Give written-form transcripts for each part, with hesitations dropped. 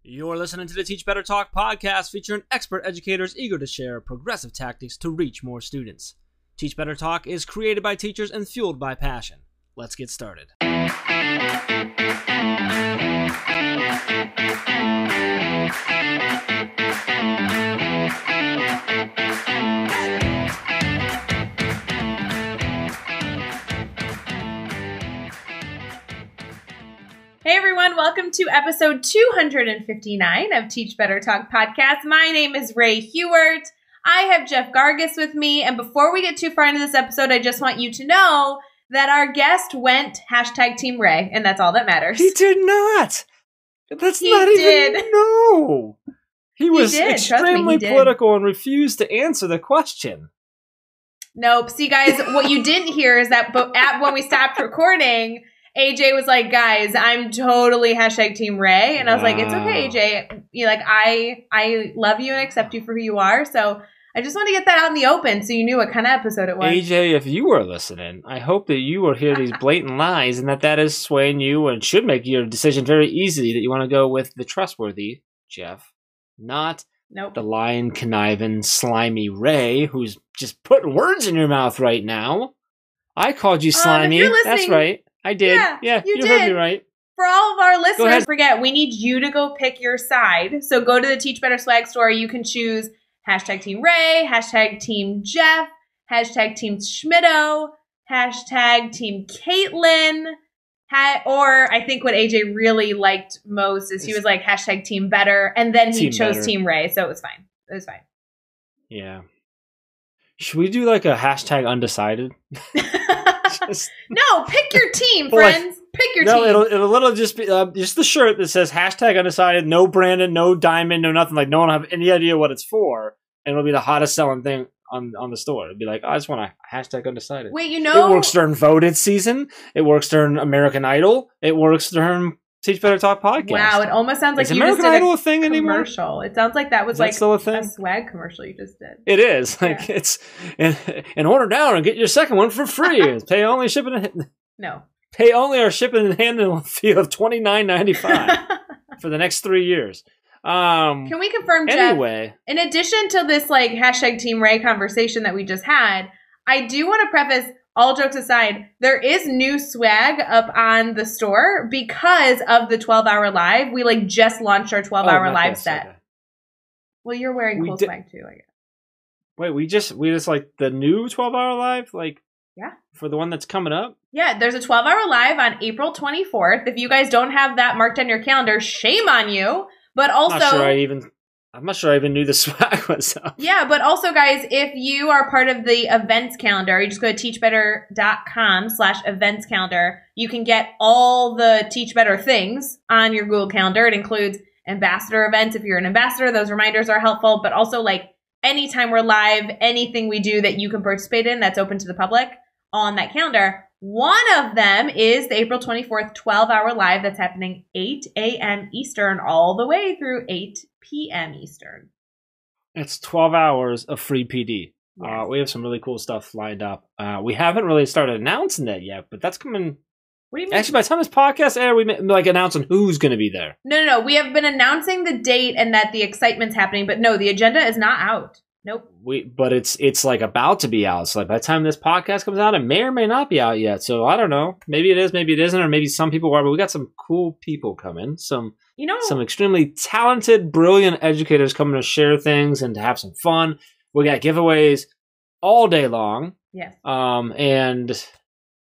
You're listening to the Teach Better Talk podcast featuring expert educators eager to share progressive tactics to reach more students. Teach Better Talk is created by teachers and fueled by passion. Let's get started. Hey everyone, welcome to episode 259 of Teach Better Talk podcast. My name is Ray Hewart. I have Jeff Gargis with me, and before we get too far into this episode, I just want you to know that our guest went #Team Ray, and that's all that matters. He did not. That's not did. even no. He was did. extremely political and refused to answer the question. Nope. See, guys, what you didn't hear is that when we stopped recording, AJ was like, guys, I'm totally #Team Ray. And I was like, it's okay, AJ. You're like, I love you and accept you for who you are. So I just want to get that out in the open so you knew what kind of episode it was. AJ, if you were listening, I hope that you will hear these blatant lies and that is swaying you and should make your decision very easily that you want to go with the trustworthy Jeff, not the lying, conniving, slimy Ray who's just putting words in your mouth right now. I called you slimy. That's right. I did. Yeah, you heard me right. For all of our listeners, forget, we need you to go pick your side. So go to the Teach Better swag store. You can choose #Team Ray, #Team Jeff, #Team Schmitto, #Team Caitlin, or I think what AJ really liked most is he was like #Team Better, and then he chose better. Team Ray, so it was fine. It was fine. Yeah. Should we do like a #undecided? No, pick your team, friends. Pick your team. No, it'll just be just the shirt that says #undecided, no Brandon, no Diamond, no nothing. Like no one will have any idea what it's for, and it'll be the hottest selling thing on the store. It'll be like, I just want a #undecided. Wait, it works during voted season. It works during American Idol. It works during Teach Better Talk podcast. Wow, it almost sounds like you American just did Idol a thing commercial. Anymore? It sounds like that was like still a thing? A swag commercial you just did. It is. Like it's and order now and get your second one for free. Pay only shipping. No. Pay only our shipping and handling fee of $29.95 for the next 3 years. Can we confirm, Jeff? Anyway, in addition to this like #Team Ray conversation that we just had, I do want to preface. All jokes aside, there is new swag up on the store because of the 12-hour live. We like just launched our 12-hour live set. Okay. Well, you're wearing cool swag too, I guess. Wait, we just like the new 12-hour live, like for the one that's coming up. Yeah, there's a 12-hour live on April 24th. If you guys don't have that marked on your calendar, shame on you. But also, I'm not sure I even knew the swag was up. Yeah, but also, guys, if you are part of the events calendar, you just go to teachbetter.com/events calendar. You can get all the Teach Better things on your Google Calendar. It includes ambassador events. If you're an ambassador, those reminders are helpful. But also, like, anytime we're live, anything we do that you can participate in that's open to the public on that calendar. One of them is the April 24th 12-hour live that's happening 8 a.m. Eastern all the way through 8 p.m. Eastern. It's 12 hours of free PD. Yes. We have some really cool stuff lined up. We haven't really started announcing that yet, but that's coming. What do you mean? Actually, by the time this podcast airs, we like announcing who's going to be there. No. We have been announcing the date and that the excitement's happening, but no, the agenda is not out. Nope. But it's like about to be out. So like by the time this podcast comes out, it may or may not be out yet. So I don't know. Maybe it is, maybe it isn't, or maybe some people are. But we got some cool people coming. Some extremely talented, brilliant educators coming to share things and to have some fun. We got giveaways all day long. Yes. And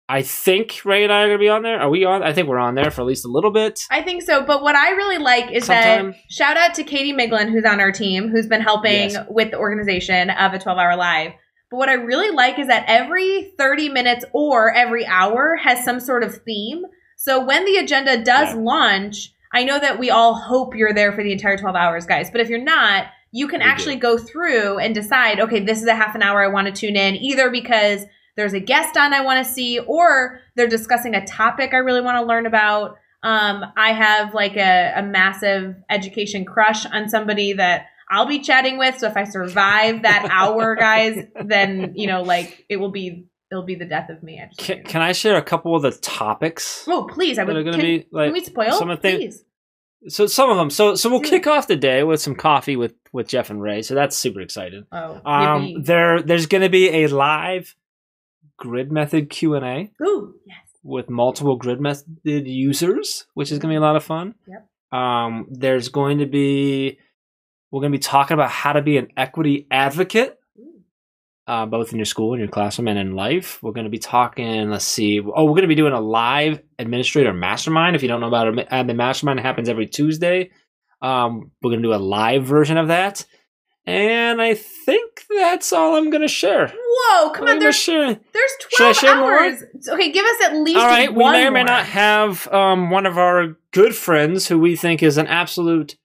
I think Ray and I are going to be on there. Are we on? I think we're on there for at least a little bit. I think so. But what I really like is that shout out to Katie Miglin, who's on our team, who's been helping with the organization of a 12-hour live. But what I really like is that every 30 minutes or every hour has some sort of theme. So when the agenda does launch, I know that we all hope you're there for the entire 12 hours, guys. But if you're not, you can actually go through and decide, okay, this is a half an hour I want to tune in, either because there's a guest on I want to see, or they're discussing a topic I really want to learn about. I have like a massive education crush on somebody that I'll be chatting with. So if I survive that hour, guys, then, you know, like it'll be the death of me. Can I share a couple of the topics? Oh, please. Can we spoil? Some of the things. Please. So some of them. So we'll kick off the day with some coffee with Jeff and Ray. So that's super exciting. Oh, there's going to be a live grid method Q&A. Ooh, yes. With multiple grid method users, which is going to be a lot of fun. Yep. We're going to be talking about how to be an equity advocate, both in your school, in your classroom, and in life. We're going to be talking, we're going to be doing a live administrator mastermind. If you don't know about it, the mastermind happens every Tuesday. We're going to do a live version of that. And I think that's all I'm going to share. Whoa, come on. There's 12 hours. More? Okay, give us at least one. All right, we may or may not have one of our good friends who we think is an absolute...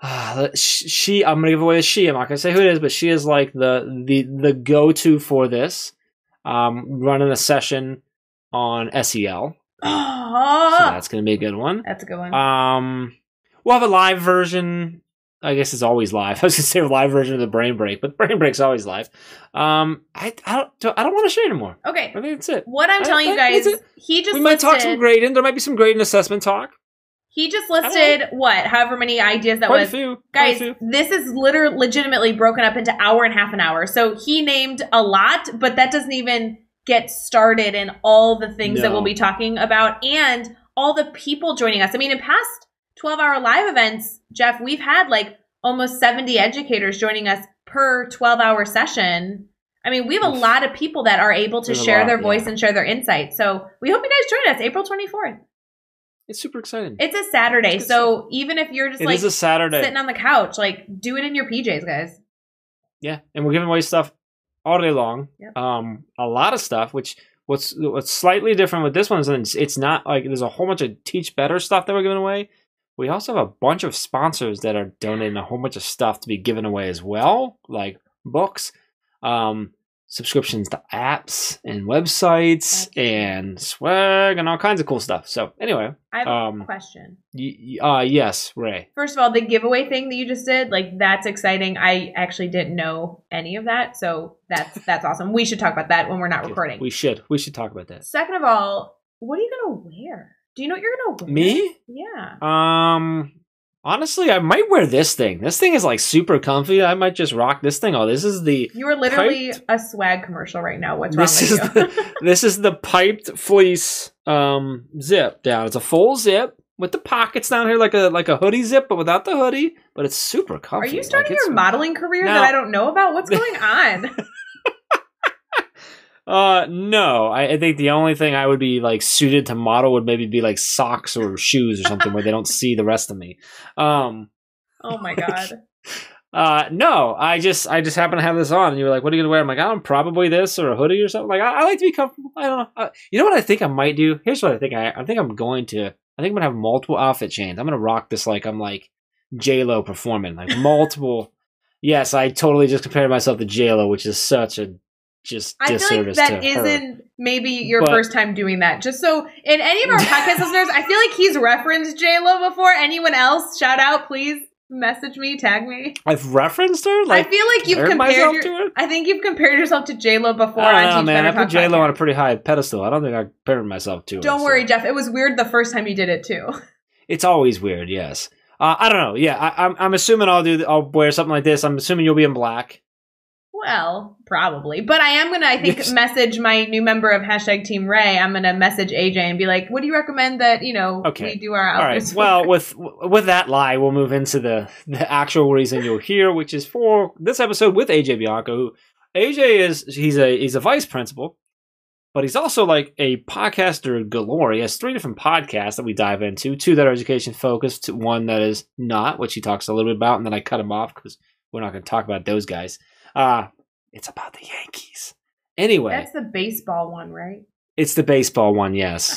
I'm going to give away a she. I'm not going to say who it is, but she is like the go-to for this. Running a session on SEL. Oh. So that's going to be a good one. That's a good one. We'll have a live version. I guess it's always live. I was going to say a live version of the Brain Break, but Brain Break's always live. I don't want to share anymore. Okay. I think that's it. What I'm telling you guys, we might talk some grading. There might be some grading assessment talk. He just listed however many ideas that Quite was. A few. Guys, this is legitimately broken up into hour and half an hour. So he named a lot, but that doesn't even get started in all the things that we'll be talking about and all the people joining us. I mean, in past 12-hour live events, Jeff, we've had like almost 70 educators joining us per 12-hour session. I mean, we have a lot of people that are able to share their voice and share their insights. So we hope you guys join us April 24th. It's super exciting. It's a Saturday. So even if you're just is a Saturday. Sitting on the couch, like do it in your PJs, guys. Yeah. And we're giving away stuff all day long. Yep. A lot of stuff, what's slightly different with this one is it's not like there's a whole bunch of Teach Better stuff that we're giving away. We also have a bunch of sponsors that are donating a whole bunch of stuff to be given away as well, like books, subscriptions to apps and websites and swag and all kinds of cool stuff. So anyway. I have a question. Yes, Ray. First of all, the giveaway thing that you just did, like that's exciting. I actually didn't know any of that. So that's awesome. We should talk about that when we're not recording. We should talk about that. Second of all, what are you going to wear? Do you know what you're going to wear? Me? Yeah. Honestly, I might wear this thing. This thing is like super comfy. I might just rock this thing. Oh, this is the... You are literally a swag commercial right now. What's wrong with you? This is the piped fleece zip down. It's a full zip with the pockets down here like a hoodie zip, but without the hoodie. But it's super comfy. Are you starting your modeling career that I don't know about? What's going on? No. I think the only thing I would be like suited to model would maybe be like socks or shoes or something where they don't see the rest of me. Oh my god. No, I just happen to have this on, and you were like, "What are you gonna wear?" I'm like, "I'm probably this or a hoodie or something." Like, I like to be comfortable. I don't know. You know what I think I might do? Here's what I think. I think I'm gonna have multiple outfit chains. I'm gonna rock this like I'm like J-Lo performing, like multiple. Yes, I totally just compared myself to J-Lo, which is such a disservice feel like that to isn't maybe your first time doing that. Just so in any of our podcast listeners, I feel like he's referenced J-Lo before. Anyone else? Shout out, please. Message me, tag me. I've referenced her. Like, I feel like you've I think you've compared yourself to J-Lo before. I don't know, man. I put J-Lo on a pretty high pedestal. I don't think I compared myself to her. Don't worry, Jeff. It was weird the first time you did it too. It's always weird. Yes. I don't know. Yeah, I'm assuming I'll wear something like this. I'm assuming you'll be in black. Well, probably. But I am going to, I think, message my new member of #Team Ray. I'm going to message AJ and be like, what do you recommend that, we do our outfits for? All right. Well, with that lie, we'll move into the actual reason you'll hear, which is for this episode with AJ Bianco. Who AJ he's a vice principal, but he's also like a podcaster galore. He has 3 different podcasts that we dive into, 2 that are education focused, 1 that is not, which he talks a little bit about, and then I cut him off because we're not going to talk about those guys. It's about the Yankees. Anyway. That's the baseball one, right? It's the baseball one, yes.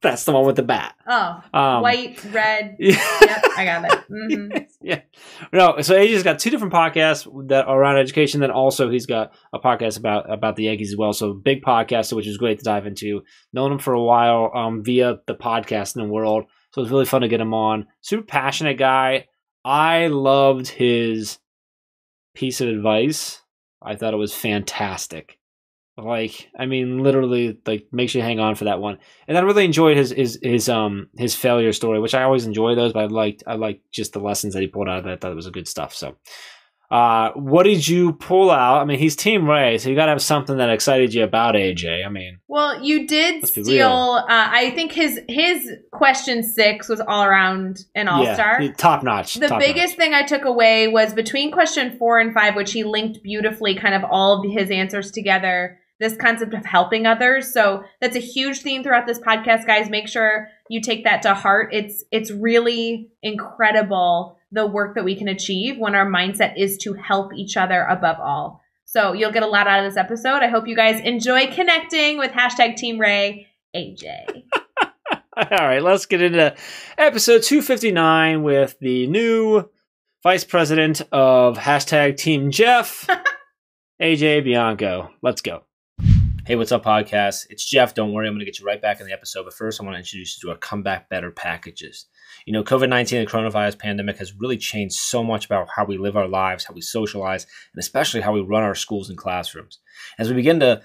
That's the one with the bat. Oh, white, red. Yeah. Yep, I got it. Mm-hmm. Yeah. No, so AJ's got 2 different podcasts that are around education. Then also he's got a podcast about the Yankees as well. So big podcast, which is great to dive into. Known him for a while via the podcasting world. So it was really fun to get him on. Super passionate guy. I loved his piece of advice. I thought it was fantastic. Like, I mean, literally, like, makes you hang on for that one. And I really enjoyed his failure story, which I always enjoy those, but I liked just the lessons that he pulled out of that. I thought it was a good stuff. So, what did you pull out? I mean, he's Team Ray, so you got to have something that excited you about AJ. I mean, well, you did steal. I think his question 6 was all around an all-star, top notch. The biggest thing I took away was between question 4 and 5, which he linked beautifully, kind of all of his answers together. This concept of helping others. So that's a huge theme throughout this podcast, guys. Make sure you take that to heart. It's really incredible the work that we can achieve when our mindset is to help each other above all. So you'll get a lot out of this episode. I hope you guys enjoy connecting with #Team Ray AJ. All right, let's get into episode 259 with the new vice president of #Team Jeff, AJ Bianco. Let's go. Hey, what's up, podcast? It's Jeff. Don't worry, I'm going to get you right back in the episode. But first, I want to introduce you to our Comeback Better packages. You know, COVID-19 and the coronavirus pandemic has really changed so much about how we live our lives, how we socialize, and especially how we run our schools and classrooms. As we begin to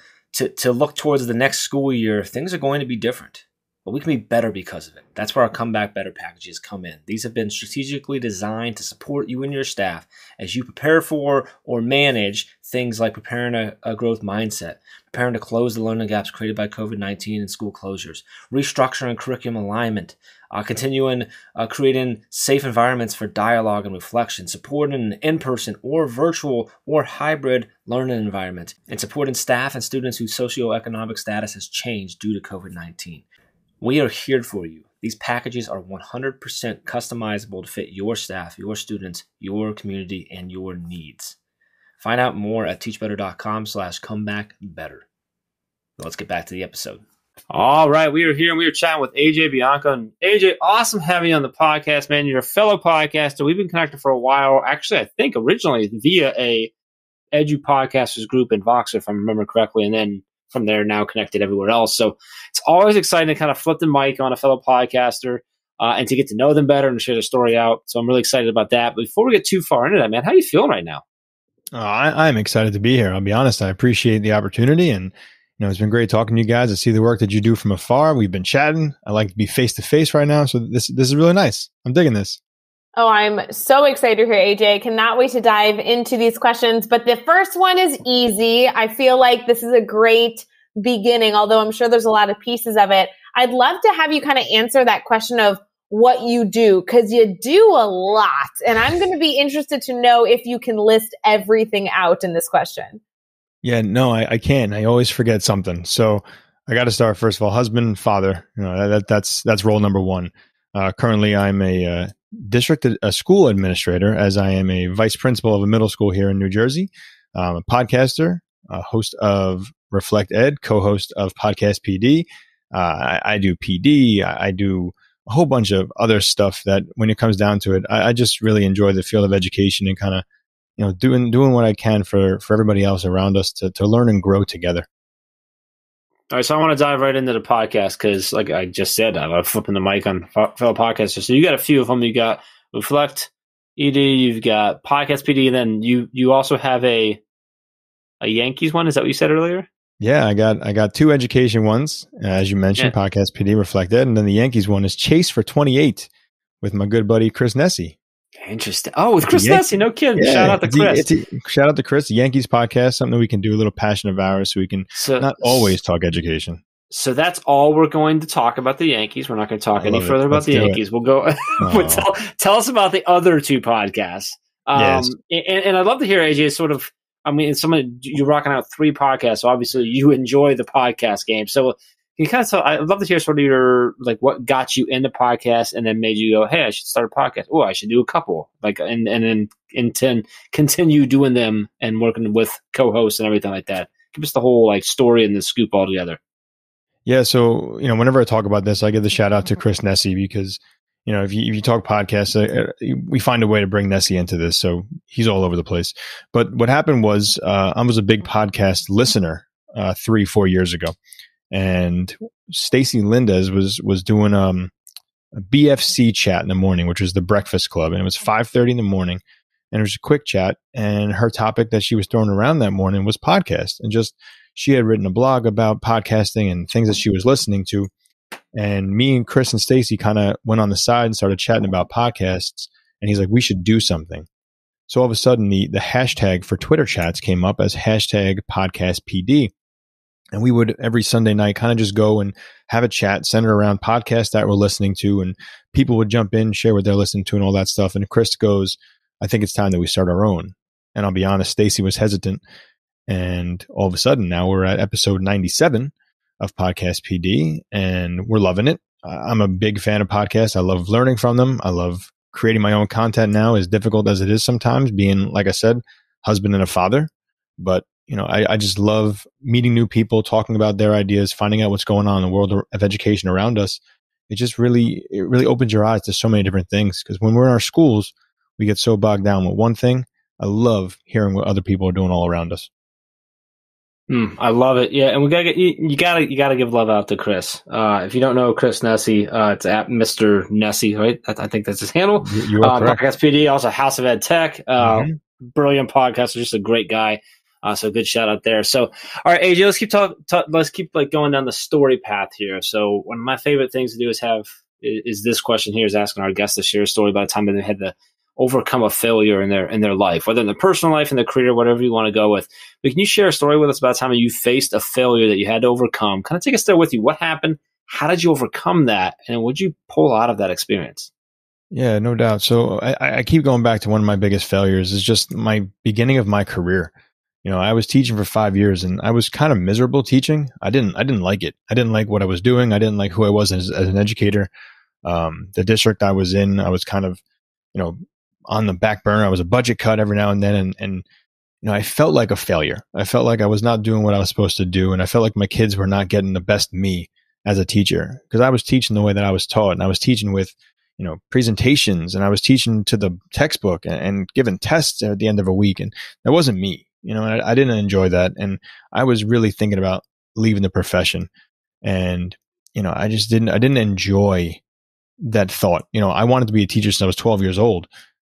look towards the next school year, things are going to be different. But we can be better because of it. That's where our Comeback Better packages come in. These have been strategically designed to support you and your staff as you prepare for or manage things like preparing a growth mindset, preparing to close the learning gaps created by COVID-19 and school closures, restructuring curriculum alignment, continuing creating safe environments for dialogue and reflection, supporting an in-person or virtual or hybrid learning environment, and supporting staff and students whose socioeconomic status has changed due to COVID-19. We are here for you. These packages are 100% customizable to fit your staff, your students, your community, and your needs. Find out more at teachbetter.com/comebackbetter. Let's get back to the episode. All right, we are here and we are chatting with AJ Bianco. And AJ, awesome having you on the podcast, man. You're a fellow podcaster. We've been connected for a while. Actually, I think originally via a edu podcasters group in Voxer, if I remember correctly, and then from there now connected everywhere else. So it's always exciting to kind of flip the mic on a fellow podcaster and to get to know them better and share their story out. So I'm really excited about that. But before we get too far into that, man, how are you feeling right now? I'm excited to be here. I'll be honest. I appreciate the opportunity, and it's been great talking to you guys. I see the work that you do from afar. We've been chatting. I like to be face to face right now, so this is really nice. I'm digging this. Oh, I'm so excited to hear, AJ. Cannot wait to dive into these questions. But the first one is easy. I feel like this is a great beginning, although I'm sure there's a lot of pieces of it. I'd love to have you kind of answer that question of what you do, because you do a lot. And I'm going to be interested to know if you can list everything out in this question. Yeah, no, I can. I always forget something. So I got to start, first of all, husband, father. That's role number one. Currently, I'm a school administrator, as I am a vice principal of a middle school here in New Jersey. I'm a podcaster, a host of Reflect Ed, co-host of Podcast PD. I do PD. I do a whole bunch of other stuff that, when it comes down to it, I just really enjoy the field of education and kind of, doing what I can for everybody else around us to learn and grow together. All right, so I want to dive right into the podcast because, like I just said, I'm flipping the mic on fellow podcasters. So you got a few of them. You got Reflect ED, you've got Podcast PD, and then you also have a Yankees one. Is that what you said earlier? Yeah, I got two education ones, as you mentioned, yeah. Podcast PD, Reflect Ed, and then the Yankees one is Chase for 28 with my good buddy Chris Nessie. Interesting. Oh, with Chris Nessie, no kidding. Yeah, shout out to Chris. Shout out to Chris, the Yankees podcast, something that we can do, a little passion of ours, so we can not always talk education. So that's all we're going to talk about the Yankees. We're not going to talk any further about the Yankees. We'll go. Tell us about the other two podcasts. Yes. And I'd love to hear AJ sort of. I mean, you're rocking out 3 podcasts, so obviously you enjoy the podcast game. So you kind of I'd love to hear sort of your, like, what got you into podcasts and then made you go, hey, I should start a podcast. Oh, I should do a couple, like, and then continue doing them and working with co-hosts and everything like that. Give us the whole, like, story and the scoop all together. Yeah. So, whenever I talk about this, I give the shout out to Chris Nessie because, if you talk podcasts, we find a way to bring Nessie into this. So he's all over the place. But what happened was I was a big podcast listener 3-4 years ago. And Stacy Lindes was doing a BFC chat in the morning, which was the Breakfast Club. And it was 5:30 in the morning. And it was a quick chat. And her topic that she was throwing around that morning was podcast. And just she had written a blog about podcasting and things that she was listening to. And me and Chris and Stacy kind of went on the side and started chatting about podcasts. And he's like, we should do something. So all of a sudden, the hashtag for Twitter chats came up as hashtag podcast PD. And we would every Sunday night kind of just go and have a chat centered around podcasts that we're listening to. And people would jump in, share what they're listening to and all that stuff. And Chris goes, I think it's time that we start our own. And I'll be honest, Stacy was hesitant. And all of a sudden, now we're at episode 97 of Podcast PD, and we're loving it. I'm a big fan of podcasts. I love learning from them. I love creating my own content now, as difficult as it is sometimes, being, like I said, husband and a father. But, I just love meeting new people, talking about their ideas, finding out what's going on in the world of education around us. It really opens your eyes to so many different things. Because when we're in our schools, we get so bogged down with one thing. I love hearing what other people are doing all around us. I love it. Yeah, and you gotta give love out to Chris. If you don't know Chris Nesi, it's at Mr. Nesi, right? I think that's his handle. You are correct. Podcast PD, also House of EdTech. Brilliant podcaster, just a great guy. So good shout out there. So, all right, AJ, let's keep like going down the story path here. So one of my favorite things to do is this question here, is asking our guests to share a story about a time that they had to overcome a failure in their life, whether in their personal life, in their career, whatever you want to go with. But can you share a story with us about a time that you faced a failure that you had to overcome? Kind of take us there with you. What happened? How did you overcome that? And what did you pull out of that experience? Yeah, no doubt. So I keep going back to one of my biggest failures is just my beginning of my career. I was teaching for 5 years and I was kind of miserable teaching. I didn't like it. I didn't like what I was doing. I didn't like who I was as an educator. The district I was in, I was kind of, on the back burner. I was a budget cut every now and then. And I felt like a failure. I felt like I was not doing what I was supposed to do. And I felt like my kids were not getting the best me as a teacher, because I was teaching the way that I was taught, and I was teaching with, presentations, and I was teaching to the textbook and giving tests at the end of a week. And that wasn't me, and I didn't enjoy that. And I was really thinking about leaving the profession. And, I didn't enjoy that thought. I wanted to be a teacher since I was 12 years old.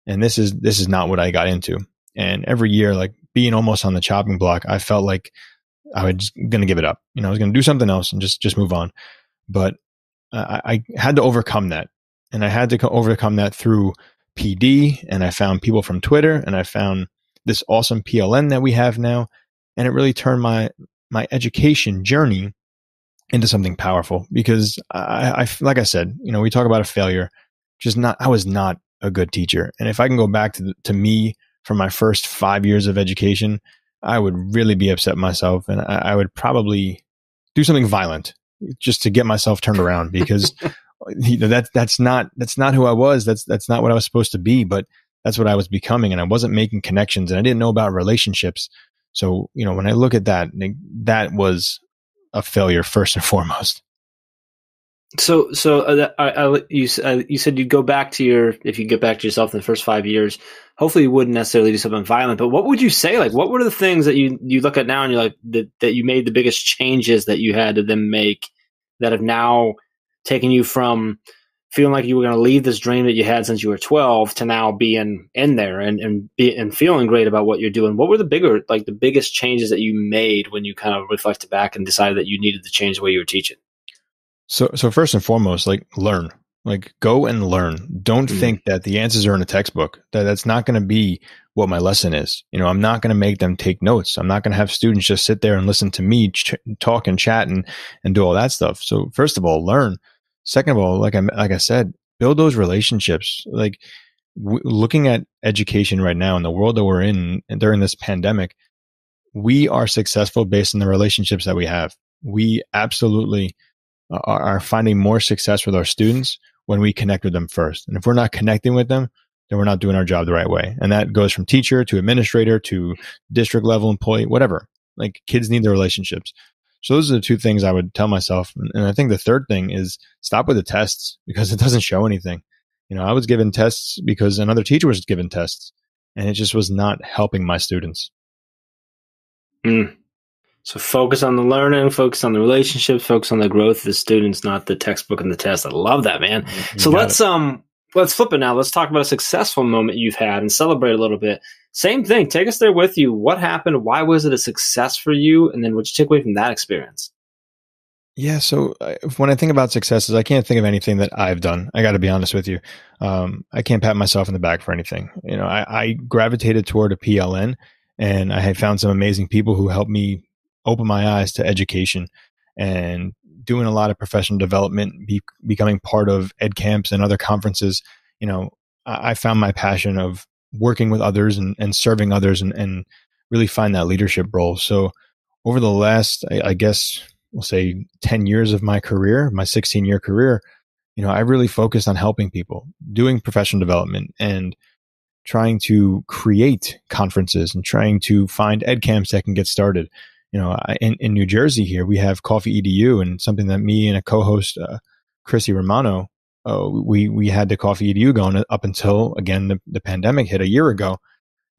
And this is not what I got into. And every year, like being almost on the chopping block, I felt like I was going to give it up. I was going to do something else and just move on. But I had to overcome that. And I had to overcome that through PD. And I found people from Twitter, and I found this awesome PLN that we have now. And it really turned my education journey into something powerful, because I like I said, we talk about a failure, I was not a good teacher. And if I can go back to me from my first 5 years of education, I would really be upset myself. And I would probably do something violent just to get myself turned around, because that's not who I was. That's not what I was supposed to be, but that's what I was becoming. And I wasn't making connections, and I didn't know about relationships. So, when I look at that, that was a failure first and foremost. So you said you'd go back to if you get back to yourself in the first 5 years, hopefully you wouldn't necessarily do something violent, but what would you say? Like, what were the things that you look at now and you're like, that you made the biggest changes that you had to then make that have now taken you from feeling like you were going to leave this dream that you had since you were 12 to now being in there and feeling great about what you're doing? What were the biggest changes that you made when you kind of reflected back and decided that you needed to change the way you were teaching? So first and foremost, learn, go and learn. Don't think that the answers are in a textbook. That's not going to be what my lesson is. I'm not going to make them take notes. I'm not going to have students just sit there and listen to me talk and chat and do all that stuff. So first of all, learn. Second of all, like I said, build those relationships. Looking at education right now in the world that we're in and during this pandemic, we are successful based on the relationships that we have. We absolutely are finding more success with our students when we connect with them first. And if we're not connecting with them, then we're not doing our job the right way. And that goes from teacher to administrator to district level employee, whatever. Kids need their relationships. So those are the two things I would tell myself. And I think the third thing is stop with the tests, because it doesn't show anything. I was given tests because another teacher was given tests, and it just was not helping my students. So focus on the learning, focus on the relationships, focus on the growth of the students, not the textbook and the test. I love that, man. So let's let's flip it now. Let's talk about a successful moment you've had and celebrate a little bit. Same thing. Take us there with you. What happened? Why was it a success for you? And then what you take away from that experience? Yeah. So when I think about successes, I can't think of anything that I've done. I got to be honest with you. I can't pat myself in the back for anything. You know, I gravitated toward a PLN, and I had found some amazing people who helped me open my eyes to education and doing a lot of professional development, becoming part of ed camps and other conferences. You know, I found my passion of working with others and serving others and really find that leadership role. So over the last, I guess we'll say 10 years of my career, my 16-year career, you know, I really focused on helping people, doing professional development and trying to create conferences and trying to find ed camps that can get started. You know, in New Jersey here, we have Coffee EDU, and something that me and a co-host, Chrissy Romano, we had the Coffee EDU going up until, again, the pandemic hit a year ago.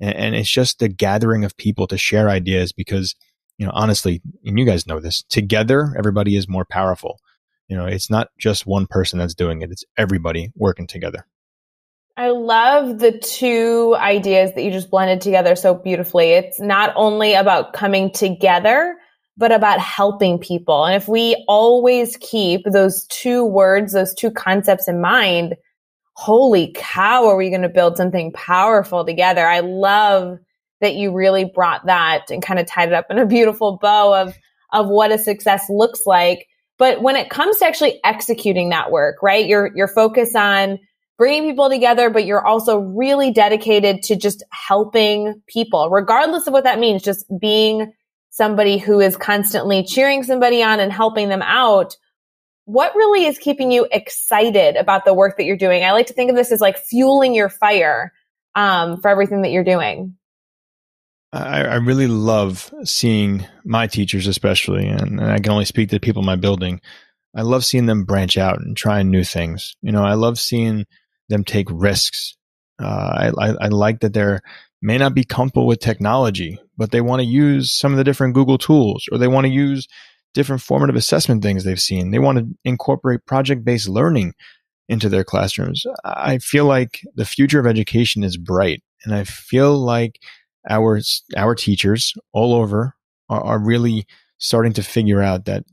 And it's just the gathering of people to share ideas because, you know, honestly, and you guys know this, together, everybody is more powerful. You know, it's not just one person that's doing it. It's everybody working together. I love the two ideas that you just blended together so beautifully. It's not only about coming together, but about helping people. And if we always keep those two words, those two concepts in mind, holy cow, are we going to build something powerful together? I love that you really brought that and kind of tied it up in a beautiful bow of what a success looks like. But when it comes to actually executing that work, right? You're focused on bringing people together, but you're also really dedicated to just helping people, regardless of what that means, just being somebody who is constantly cheering somebody on and helping them out. What really is keeping you excited about the work that you're doing? I like to think of this as like fueling your fire for everything that you're doing. I really love seeing my teachers, especially, and I can only speak to the people in my building. I love seeing them branch out and try new things. You know, I love seeing them take risks. I like that they may not be comfortable with technology, but they want to use some of the different Google tools, or they want to use different formative assessment things they've seen. They want to incorporate project-based learning into their classrooms. I feel like the future of education is bright, and I feel like our teachers all over are really starting to figure out that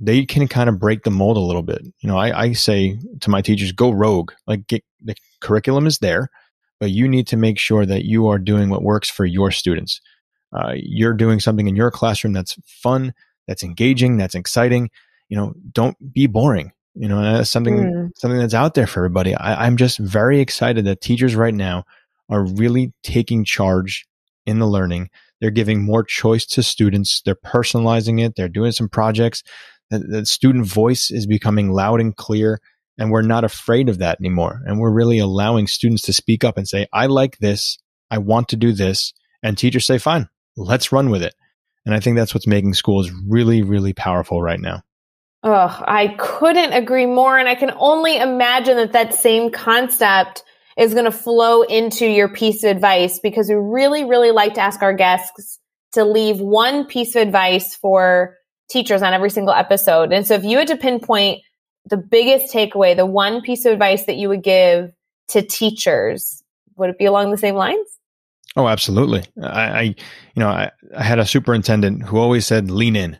they can kind of break the mold a little bit. You know, I say to my teachers, go rogue. Like, the curriculum is there, but you need to make sure that you are doing what works for your students. You're doing something in your classroom that's fun, that's engaging, that's exciting. You know, don't be boring. You know, and that's something that's out there for everybody. I'm just very excited that teachers right now are really taking charge in the learning. They're giving more choice to students. They're personalizing it. They're doing some projects. The student voice is becoming loud and clear, and we're not afraid of that anymore. And we're really allowing students to speak up and say, I like this. I want to do this. And teachers say, fine, let's run with it. And I think that's what's making schools really, really powerful right now. Oh, I couldn't agree more. And I can only imagine that same concept is going to flow into your piece of advice, because we really, really like to ask our guests to leave one piece of advice for teachers on every single episode. And so if you had to pinpoint the biggest takeaway, the one piece of advice that you would give to teachers, would it be along the same lines? Oh, absolutely. I had a superintendent who always said, lean in,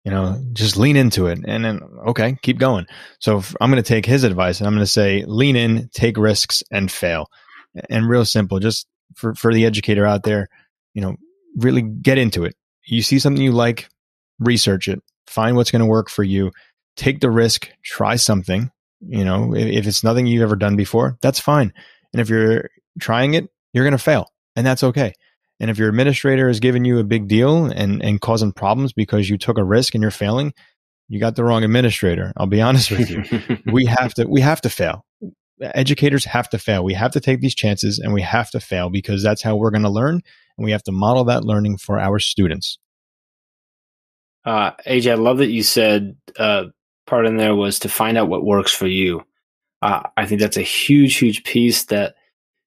you know, just lean into it. And then, okay, keep going. So I'm going to take his advice and I'm going to say, lean in, take risks, and fail. And real simple, just for the educator out there, you know, really get into it. You see something you like, research it, find what's going to work for you, take the risk, try something. You know, if it's nothing you've ever done before, that's fine. And if you're trying it, you're going to fail, and that's okay. And if your administrator is giving you a big deal and causing problems because you took a risk and you're failing, you got the wrong administrator. I'll be honest with you. We have to fail. Educators have to fail. We have to take these chances, and we have to fail, because that's how we're going to learn. And we have to model that learning for our students. AJ, I love that you said part in there was to find out what works for you. I think that's a huge, huge piece that,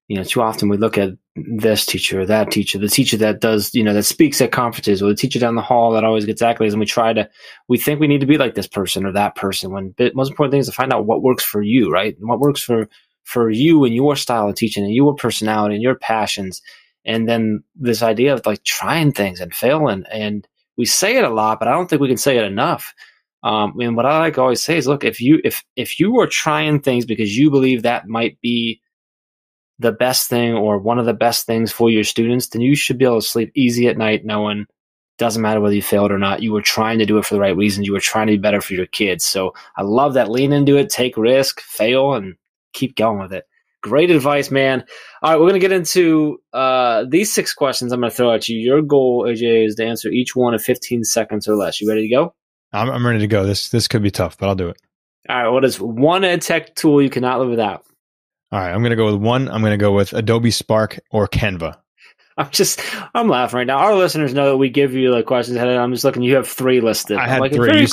you know, too often we look at this teacher or that teacher, the teacher that does, you know, that speaks at conferences, or the teacher down the hall that always gets accolades, and we think we need to be like this person or that person, when the most important thing is to find out what works for you, right? And what works for for you and your style of teaching and your personality and your passions. And then this idea of like trying things and failing. And we say it a lot, but I don't think we can say it enough. And what I like to always say is, look, if you are trying things because you believe that might be the best thing or one of the best things for your students, then you should be able to sleep easy at night knowing doesn't matter whether you failed or not. You were trying to do it for the right reasons. You were trying to be better for your kids. So I love that. Lean into it, take risk, fail, and keep going with it. Great advice, man. All right, we're going to get into these 6 questions I'm going to throw at you. Your goal, AJ, is to answer each one in 15 seconds or less. You ready to go? I'm ready to go. This could be tough, but I'll do it. All right, what is one EdTech tool you cannot live without? All right, I'm going to go with one. I'm going to go with Adobe Spark or Canva. I'm laughing right now. Our listeners know that we give you like questions ahead, and I'm just looking. You have 3 listed. I had like, 3. You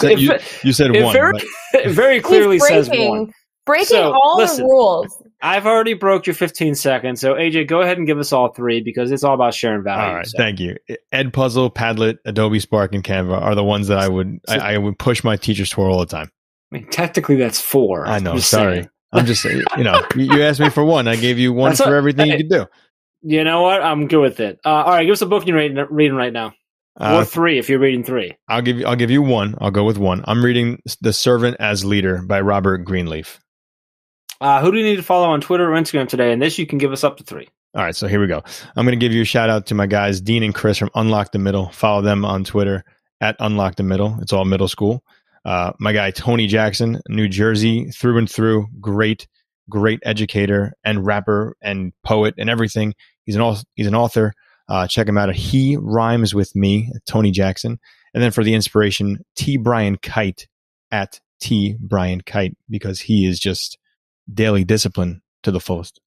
said one. It very clearly says one. Breaking all the rules. I've already broke your 15 seconds, so AJ, go ahead and give us all 3 because it's all about sharing value. All right, thank you. Edpuzzle, Padlet, Adobe Spark, and Canva are the ones that I would push my teachers toward all the time. I mean, technically that's 4. I know. Sorry. I'm just saying, you asked me for one. I gave you one for everything you could do. You know what? I'm good with it. All right, give us a book you're reading right now. Or 3 if you're reading 3. I'll give you one. I'll go with one. I'm reading The Servant as Leader by Robert Greenleaf. Who do you need to follow on Twitter or Instagram today? And this you can give us up to 3. All right, so here we go. I'm going to give you a shout out to my guys, Dean and Chris from Unlock the Middle. Follow them on Twitter at Unlock the Middle. It's all middle school. My guy, Tony Jackson, New Jersey, through and through. Great educator and rapper and poet and everything. He's an author. Check him out at He Rhymes With Me, Tony Jackson. And then for the inspiration, T. Brian Kite at T. Brian Kite, because he is just daily discipline to the fullest.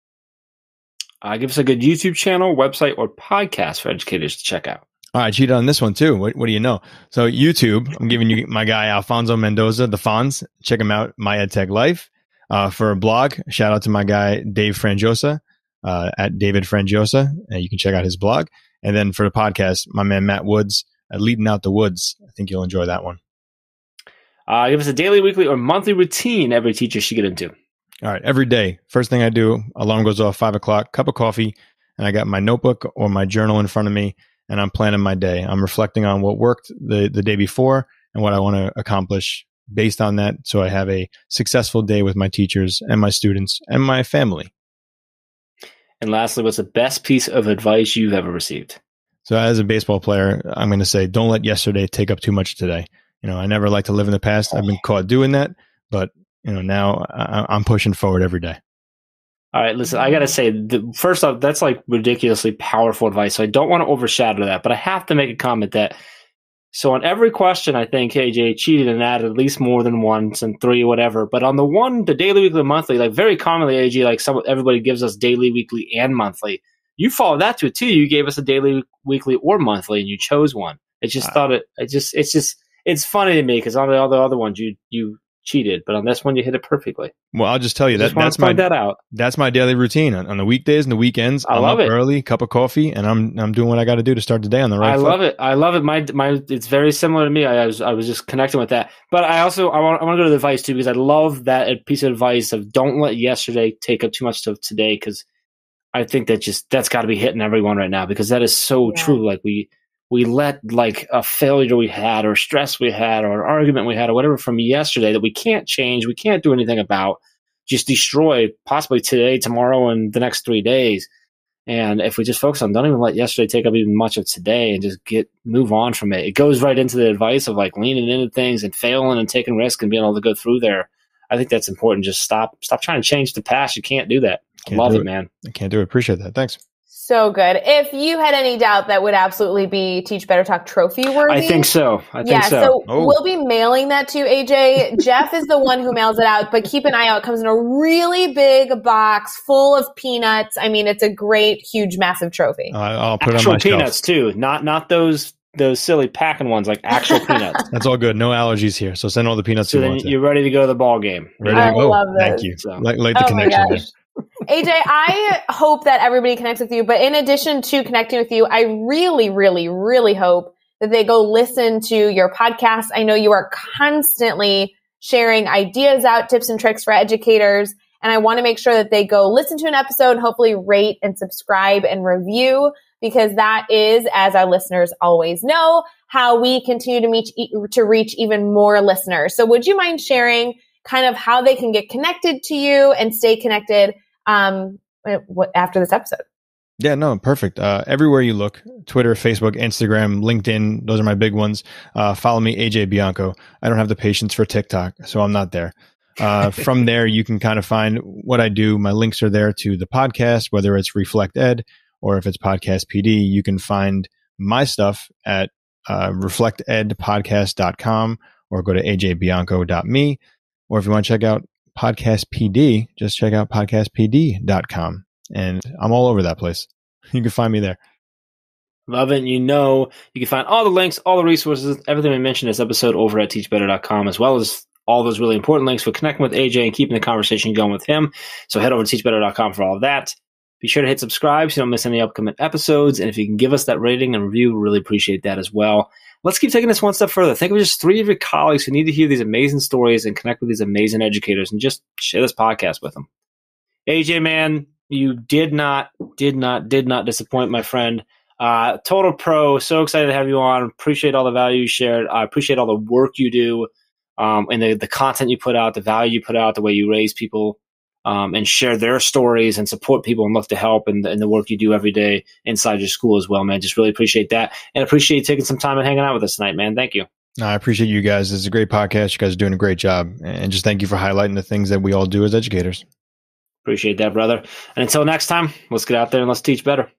Give us a good YouTube channel, website, or podcast for educators to check out. All right, cheated on this one too. What do you know? So YouTube, I'm giving you my guy, Alfonso Mendoza, the Fonz. Check him out, My EdTech Life. For a blog, shout out to my guy, Dave Frangiosa, at David Frangiosa. You can check out his blog. And then for the podcast, my man, Matt Woods, Leading Out the Woods. I think you'll enjoy that one. Give us a daily, weekly, or monthly routine every teacher should get into. All right, every day. First thing I do, alarm goes off, 5 o'clock, cup of coffee, and I got my notebook or my journal in front of me, and I'm planning my day. I'm reflecting on what worked the day before and what I want to accomplish based on that, so I have a successful day with my teachers and my students and my family. And lastly, what's the best piece of advice you've ever received? So as a baseball player, I'm going to say, don't let yesterday take up too much today. I never like to live in the past. I've been caught doing that, but now I'm pushing forward every day. All right, listen, I got to say, first off, that's like ridiculously powerful advice. So I don't want to overshadow that, but I have to make a comment that, so on every question, I think AJ cheated and added at least more than once and 3, whatever. But on the daily, weekly, monthly, like very commonly, AJ, like everybody gives us daily, weekly, and monthly. You followed that to it too. You gave us a daily, weekly, or monthly, and you chose one. It's funny to me because on all the other ones you cheated, but on this one you hit it perfectly. Well, I'll just tell you that's my daily routine on the weekdays and the weekends. I'm up early, cup of coffee, and I'm doing what I got to do to start the day on the right foot. I love it. My it's very similar to me. I was just connecting with that, but I want to go to the advice too, because I love that piece of advice of don't let yesterday take up too much of today, because I think that's got to be hitting everyone right now, because that is so true. Like we let like a failure we had or stress we had or an argument we had or whatever from yesterday that we can't change, we can't do anything about, just destroy possibly today, tomorrow, and the next 3 days. And if we just focus on, don't even let yesterday take up even much of today and just move on from it. It goes right into the advice of like leaning into things and failing and taking risks and being able to go through there. I think that's important. Just stop trying to change the past. You can't do that. Love it, man. I can't do it. Appreciate that. Thanks. So good. If you had any doubt, that would absolutely be Teach Better Talk trophy worthy. I think so. So we'll be mailing that to AJ. Jeff is the one who mails it out, but keep an eye out. It comes in a really big box full of peanuts. I mean, it's a great, huge, massive trophy. I'll put actual it on my peanuts shelf. Too, not those silly packing ones, like actual peanuts. That's all good. No allergies here. So send all the peanuts. So then you're ready to go to the ball game. Ready to go. Love this. Thank you. So. Like the connection there. AJ, I hope that everybody connects with you, but in addition to connecting with you, I really, really, really hope that they go listen to your podcast. I know you are constantly sharing ideas out, tips and tricks for educators, And I want to make sure that they go listen to an episode, hopefully rate and subscribe and review, because that is, as our listeners always know, how we continue to reach even more listeners. So would you mind sharing kind of how they can get connected to you and stay connected after this episode? Yeah, no, perfect. Everywhere you look, Twitter, Facebook, Instagram, LinkedIn, those are my big ones. Follow me, AJ Bianco. I don't have the patience for TikTok, so I'm not there. From there, you can kind of find what I do. My links are there to the podcast, whether it's Reflect Ed or if it's Podcast PD. You can find my stuff at reflectedpodcast.com or go to ajbianco.me. Or if you want to check out Podcast PD, just check out podcastpd.com. And I'm all over that place. You can find me there. Love it. You can find all the links, all the resources, everything we mentioned in this episode over at teachbetter.com, as well as all those really important links for connecting with AJ and keeping the conversation going with him. So head over to teachbetter.com for all of that. Be sure to hit subscribe so you don't miss any upcoming episodes. And if you can give us that rating and review, we really appreciate that as well. Let's keep taking this one step further. Think of just 3 of your colleagues who need to hear these amazing stories and connect with these amazing educators, and just share this podcast with them. AJ, man, you did not disappoint, my friend. Total pro. So excited to have you on. Appreciate all the value you shared. I appreciate all the work you do, and the content you put out, the value you put out, the way you raise people, and share their stories and support people and look to help, and the work you do every day inside your school as well, man. Just really appreciate that, and appreciate you taking some time and hanging out with us tonight, man. Thank you. No, I appreciate you guys. This is a great podcast. You guys are doing a great job, and just thank you for highlighting the things that we all do as educators. Appreciate that, brother. And until next time, let's get out there and let's teach better.